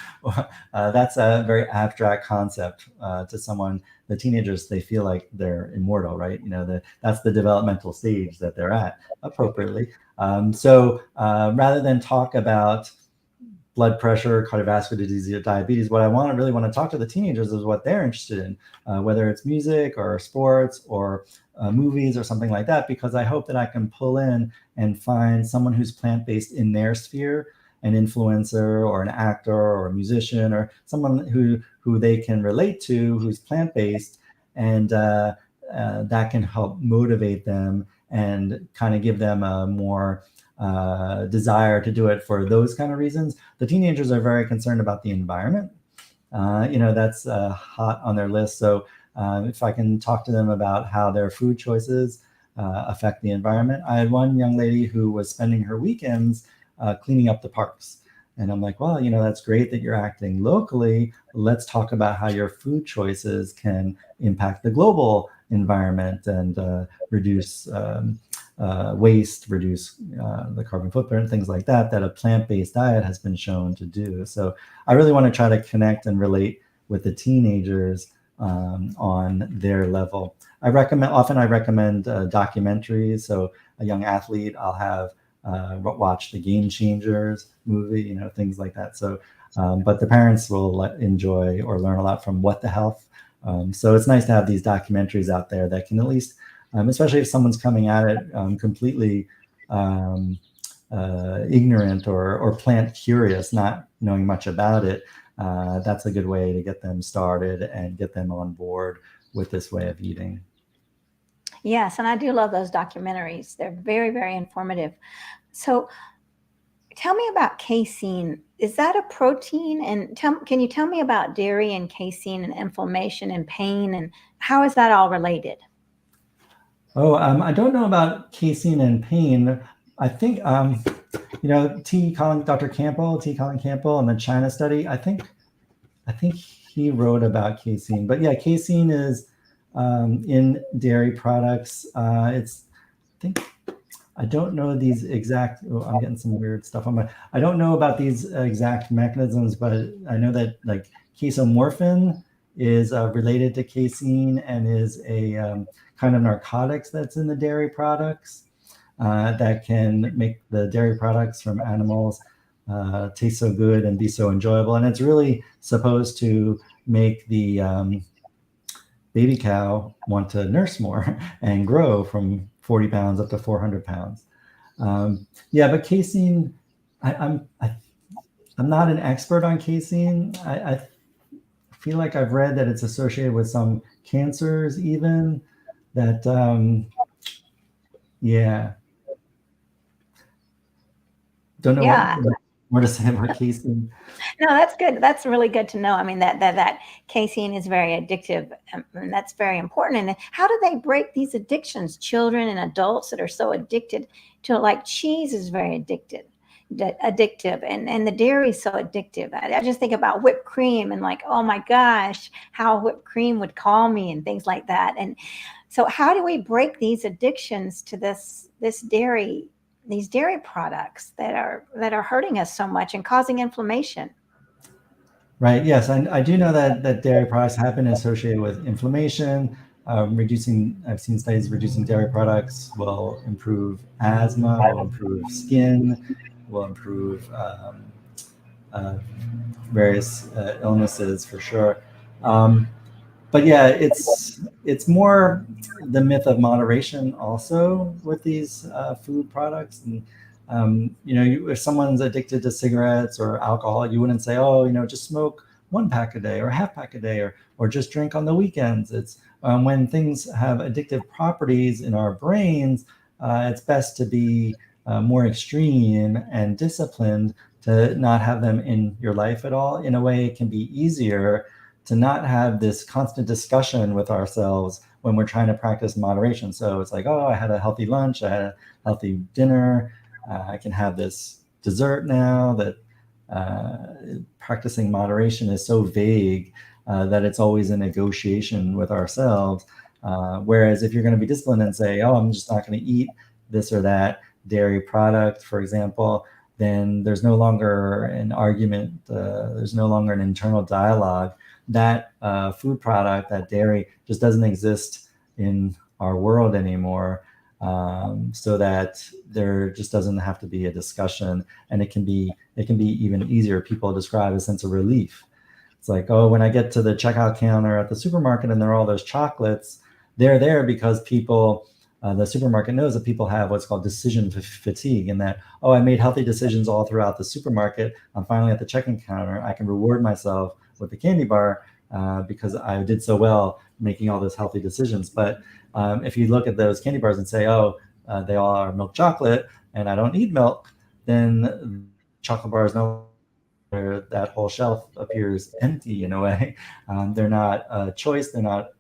That's a very abstract concept to someone. The teenagers, they feel like they're immortal, right? That's the developmental stage that they're at appropriately. So rather than talk about blood pressure, cardiovascular disease, or diabetes, what I really want to talk to the teenagers is what they're interested in, whether it's music or sports or movies or something like that, because I hope that I can pull in and find someone who's plant-based in their sphere, an influencer or an actor or a musician or someone who they can relate to, who's plant-based, and that can help motivate them and kind of give them a more desire to do it for those kind of reasons. The teenagers are very concerned about the environment. That's hot on their list. So if I can talk to them about how their food choices affect the environment. I had one young lady who was spending her weekends cleaning up the parks. And I'm like, well, that's great that you're acting locally. Let's talk about how your food choices can impact the global environment and reduce waste, reduce the carbon footprint, things like that a plant-based diet has been shown to do. So I really want to try to connect and relate with the teenagers on their level. I recommend documentaries. So a young athlete, I'll have watch the Game Changers movie, things like that. So, but the parents will enjoy or learn a lot from What the Health. So it's nice to have these documentaries out there that can at least, especially if someone's coming at it completely ignorant or plant curious, not knowing much about it, that's a good way to get them started and get them on board with this way of eating. Yes, and I do love those documentaries. They're very, very informative. So tell me about casein. Is that a protein? And can you tell me about dairy and casein and inflammation and pain, and how is that all related? Oh, I don't know about casein and pain. I think, Dr. Campbell, T. Colin Campbell, and the China study. I think he wrote about casein. But yeah, casein is in dairy products. I don't know these exact. Oh, I'm getting some weird stuff on my. I don't know about these exact mechanisms, but I know that like casomorphin is related to casein and is a kind of narcotics that's in the dairy products that can make the dairy products from animals taste so good and be so enjoyable. And it's really supposed to make the baby cow want to nurse more and grow from 40 pounds up to 400 pounds. But casein, I'm not an expert on casein. I feel like I've read that it's associated with some cancers even that, don't know what more to say about casein. No, that's good. That's really good to know. I mean, that casein is very addictive, and that's very important. And how do they break these addictions? Children and adults that are so addicted to, like, cheese is very addictive, and the dairy is so addictive. I just think about whipped cream and like, oh my gosh, how whipped cream would call me and things like that. And so, how do we break these addictions to this dairy? These dairy products that are hurting us so much and causing inflammation. Right. Yes, I do know that dairy products have been associated with inflammation. I've seen studies reducing dairy products will improve asthma, will improve skin, will improve various illnesses for sure. But yeah, it's more the myth of moderation also with these food products. And if someone's addicted to cigarettes or alcohol, you wouldn't say, oh, just smoke 1 pack a day or a half pack a day or just drink on the weekends. It's when things have addictive properties in our brains, it's best to be more extreme and disciplined to not have them in your life at all. In a way, it can be easier to not have this constant discussion with ourselves when we're trying to practice moderation. So it's like, oh, I had a healthy lunch, I had a healthy dinner, I can have this dessert now. That practicing moderation is so vague that it's always a negotiation with ourselves. Whereas if you're going to be disciplined and say, oh, I'm just not going to eat this or that dairy product, for example, then there's no longer an argument, there's no longer an internal dialogue. That food product, that dairy, just doesn't exist in our world anymore, so that there just doesn't have to be a discussion, and it can be even easier. People describe a sense of relief. It's like, oh, when I get to the checkout counter at the supermarket and there are all those chocolates, they're there because people, the supermarket knows that people have what's called decision fatigue, and that, oh, I made healthy decisions all throughout the supermarket. I'm finally at the checking counter. I can reward myself with the candy bar because I did so well making all those healthy decisions. But if you look at those candy bars and say, oh, they all are milk chocolate and I don't eat milk, then chocolate bars that whole shelf appears empty in a way. They're not a choice. They're not.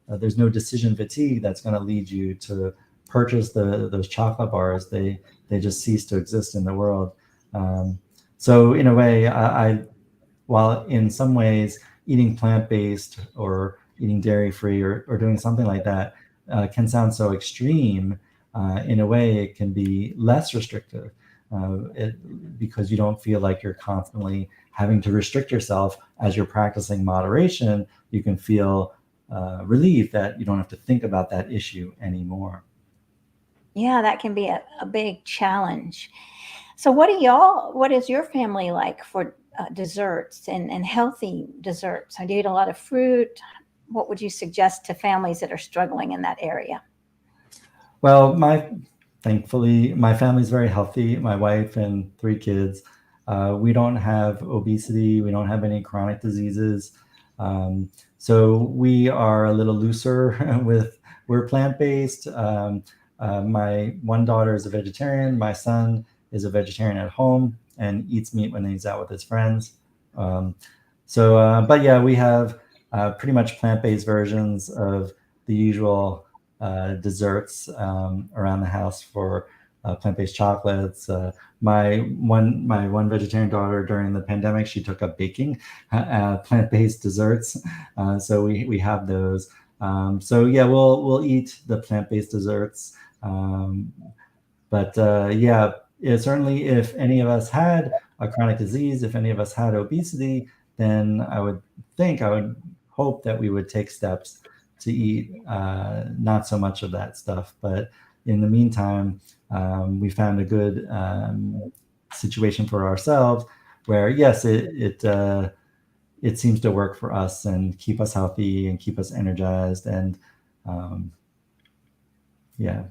There's no decision fatigue that's going to lead you to purchase those chocolate bars. They just cease to exist in the world. So in a way, while in some ways eating plant-based or eating dairy-free or doing something like that can sound so extreme, in a way it can be less restrictive because you don't feel like you're constantly having to restrict yourself. As you're practicing moderation, you can feel relief that you don't have to think about that issue anymore. Yeah, that can be a big challenge. So what is your family like for desserts and healthy desserts? Do you eat a lot of fruit? What would you suggest to families that are struggling in that area? Well, thankfully, my family's very healthy. My wife and 3 kids. We don't have obesity. We don't have any chronic diseases. So we are a little looser we're plant-based. My one daughter is a vegetarian. My son is a vegetarian at home and eats meat when he's out with his friends. But yeah, we have pretty much plant-based versions of the usual desserts around the house for plant-based chocolates. My one vegetarian daughter during the pandemic, she took up baking plant-based desserts. So we have those. So yeah, we'll eat the plant-based desserts. Certainly if any of us had a chronic disease, if any of us had obesity, then I would hope that we would take steps to eat not so much of that stuff. But in the meantime, we found a good situation for ourselves where, yes, it seems to work for us and keep us healthy and keep us energized. And yeah,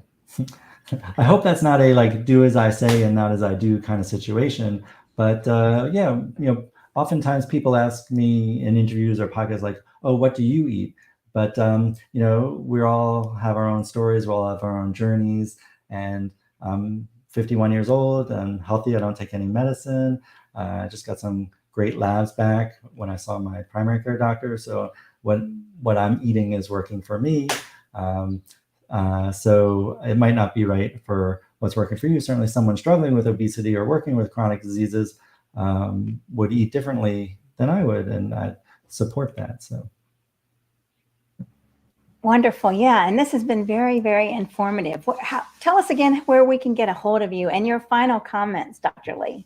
I hope that's not a like do as I say and not as I do kind of situation. But oftentimes people ask me in interviews or podcasts like, oh, what do you eat? But we all have our own stories, we all have our own journeys, and I'm 51 years old. I'm healthy. I don't take any medicine. I just got some great labs back when I saw my primary care doctor. So what I'm eating is working for me. So it might not be right for what's working for you. Certainly someone struggling with obesity or working with chronic diseases would eat differently than I would, and I support that. So. Wonderful. Yeah. And this has been very, very informative. Tell us again where we can get a hold of you and your final comments, Dr. Leigh.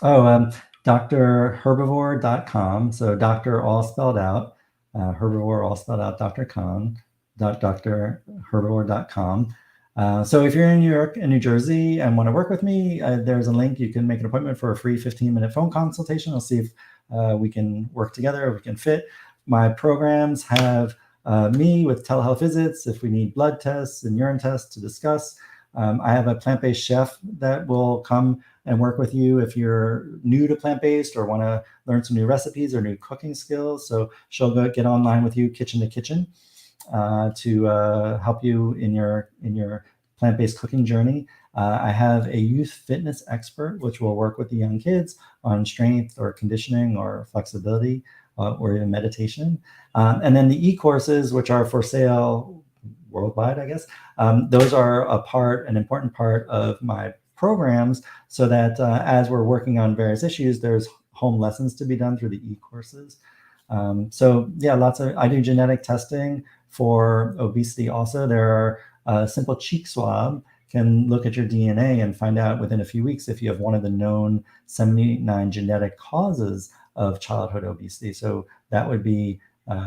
drherbivore.com. So doctor all spelled out, herbivore all spelled out, drherbivore.com. So if you're in New York and New Jersey and want to work with me, there's a link. You can make an appointment for a free 15-minute phone consultation. I'll see if we can work together, if we can fit. My programs have me with telehealth visits if we need blood tests and urine tests to discuss. I have a plant-based chef that will come and work with you if you're new to plant-based or want to learn some new recipes or new cooking skills. So she'll get online with you kitchen to kitchen to help you in your plant-based cooking journey. I have a youth fitness expert, which will work with the young kids on strength or conditioning or flexibility or even meditation. And then the eCourses, which are for sale worldwide, I guess, those are an important part of my programs so that as we're working on various issues, there's home lessons to be done through the eCourses. So yeah, I do genetic testing for obesity also. There are a simple cheek swab can look at your DNA and find out within a few weeks if you have one of the known 79 genetic causes of childhood obesity. So that would be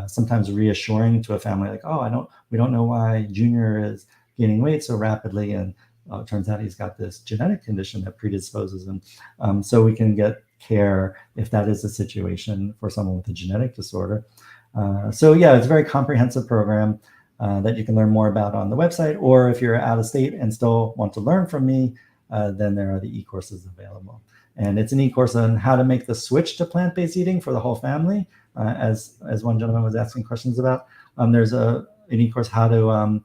sometimes reassuring to a family, like, oh, we don't know why Junior is gaining weight so rapidly, and it turns out he's got this genetic condition that predisposes him. So we can get care if that is a situation for someone with a genetic disorder. So yeah, it's a very comprehensive program that you can learn more about on the website, or if you're out of state and still want to learn from me, then there are the e-courses available. And it's an e-course on how to make the switch to plant-based eating for the whole family, as one gentleman was asking questions about. There's an e-course how to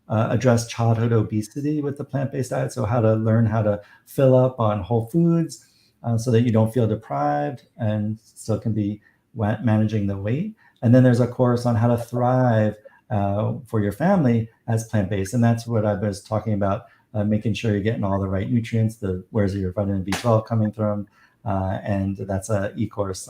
address childhood obesity with the plant-based diet, so how to learn how to fill up on whole foods so that you don't feel deprived and still can be managing the weight. And then there's a course on how to thrive for your family as plant-based. And that's what I was talking about, making sure you're getting all the right nutrients, where's your vitamin B12 coming from. And that's an e-course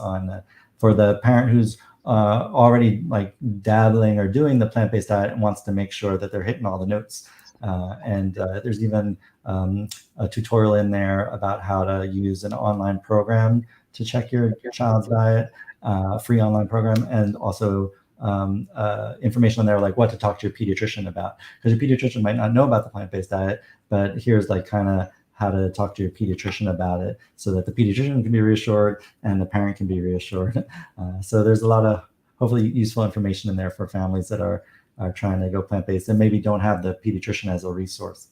for the parent who's already like dabbling or doing the plant-based diet and wants to make sure that they're hitting all the notes. And there's even a tutorial in there about how to use an online program to check your child's diet, free online program, and also information on there like what to talk to your pediatrician about, because your pediatrician might not know about the plant-based diet, but here's like kind of how to talk to your pediatrician about it so that the pediatrician can be reassured and the parent can be reassured. So there's a lot of hopefully useful information in there for families that are trying to go plant-based and maybe don't have the pediatrician as a resource.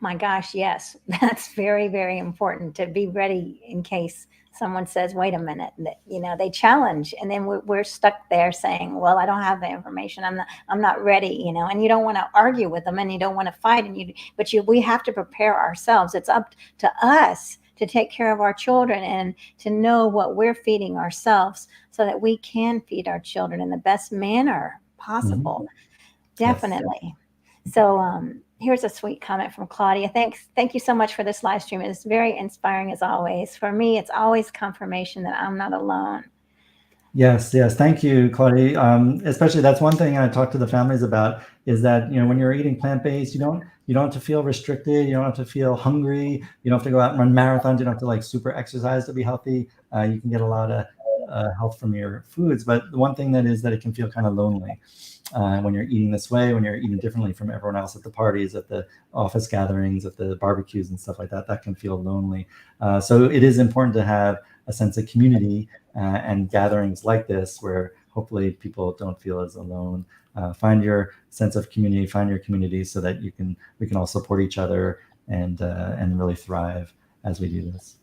My gosh, yes. That's very, very important to be ready in case someone says, wait a minute, they challenge, and then we're stuck there saying, well, I don't have the information. I'm not ready, and you don't want to argue with them, and you don't want to fight, we have to prepare ourselves. It's up to us to take care of our children and to know what we're feeding ourselves so that we can feed our children in the best manner possible. Definitely. Yes. So here's a sweet comment from Claudia. Thank you so much for this live stream. It's very inspiring as always. For me, it's always confirmation that I'm not alone. Yes. Thank you, Claudia. Especially that's one thing I talk to the families about is that, when you're eating plant-based, you don't have to feel restricted. You don't have to feel hungry. You don't have to go out and run marathons. You don't have to like super exercise to be healthy. You can get a lot of health from your foods. But the one thing that it can feel kind of lonely. When you're eating this way, when you're eating differently from everyone else at the parties, at the office gatherings, at the barbecues and stuff like that, that can feel lonely. So it is important to have a sense of community and gatherings like this where hopefully people don't feel as alone. Find your sense of community, find your community so that we can all support each other and really thrive as we do this.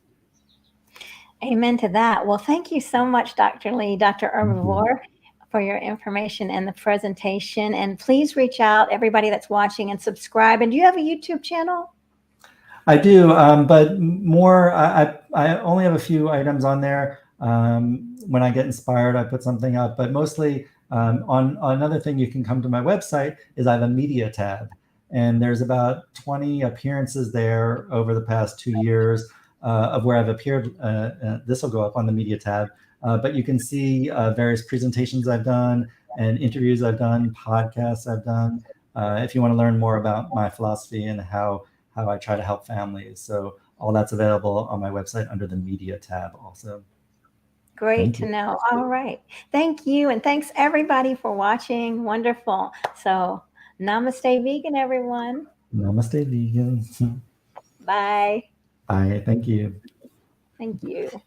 Amen to that. Well, thank you so much, Dr. Leigh, Dr. Herbivore, for your information and the presentation. And please reach out, everybody that's watching, and subscribe. And do you have a YouTube channel? I do, but more, I only have a few items on there. When I get inspired, I put something up, but mostly on another thing you can come to my website is I have a media tab. And there's about 20 appearances there over the past 2 years of where I've appeared. This will go up on the media tab. But you can see various presentations I've done and interviews I've done, podcasts I've done, if you want to learn more about my philosophy and how I try to help families. So all that's available on my website under the media tab also. Great to know. All right. Thank you. And thanks everybody for watching. Wonderful. So namaste vegan, everyone. Namaste vegan. Bye. Bye. Thank you. Thank you.